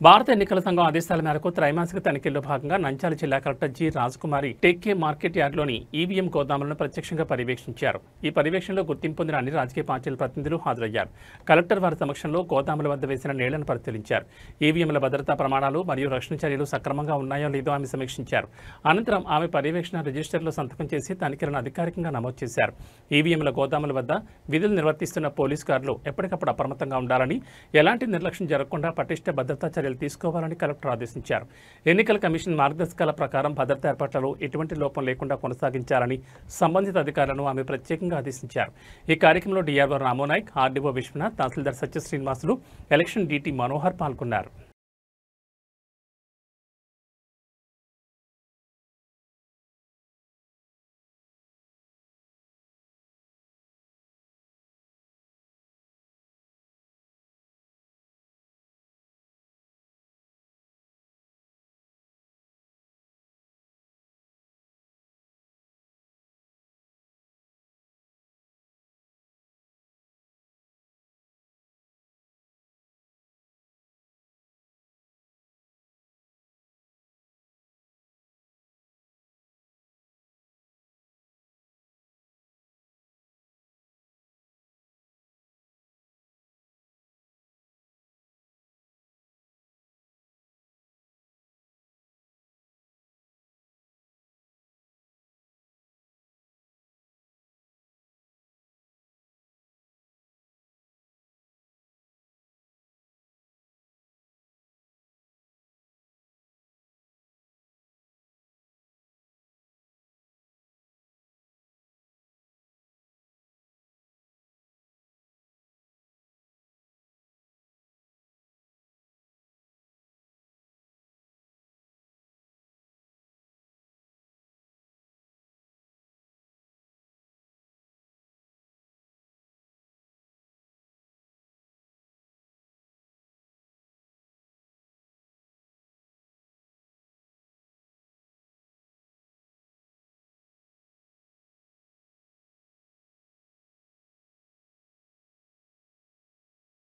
భారత ఎన్నికల సంఘం ఆదేశాల మేరకు త్రైమాసిక తనిఖీల్లో భాగంగా నంద్యాల జిల్లా కలెక్టర్ జి రాజకుమారి టెక్కే మార్కెట్ యార్డ్లోని ఈవీఎం గోదాములను ప్రత్యక్షంగా పర్యవేక్షించారు. ఈ పర్యవేక్షణలో గుర్తింపు పొందిన అన్ని రాజకీయ పార్టీల ప్రతినిధులు హాజరయ్యారు. కలెక్టర్ వారి సమక్షంలో గోదాముల వద్ద వేసిన నీళ్లను పరిశీలించారు. ఈవీఎంల భద్రతా ప్రమాణాలు మరియు రక్షణ చర్యలు సక్రమంగా ఉన్నాయో లేదో ఆమె సమీక్షించారు. అనంతరం ఆమె పర్యవేక్షణ రిజిస్టర్లో సంతకం చేసి తనిఖీలను అధికారికంగా నమోదు చేశారు. ఈవీఎంల గోదాముల వద్ద విధులు నిర్వర్తిస్తున్న పోలీసు గార్డులు ఎప్పటికప్పుడు అప్రమత్తంగా ఉండాలని, ఎలాంటి నిర్లక్ష్యం జరగకుండా పటిష్ట భద్రతా చర్యలు తీసుకోవాలని కలెక్టర్ ఆదేశించారు. ఎన్నికల కమిషన్ మార్గదర్శకాల ప్రకారం భద్రతా ఏర్పాట్లలో ఎటువంటి లోపం లేకుండా కొనసాగించాలని సంబంధిత అధికారులను ఆమె ప్రత్యేకంగా ఆదేశించారు. ఈ కార్యక్రమంలో డిఆర్ఓ రామోనాయక్, ఆర్డీఓ విశ్వనాథ్, తహసీల్దార్ సత్య శ్రీనివాసులు, ఎలక్షన్ డీటీ మనోహర్ పాల్గొన్నారు.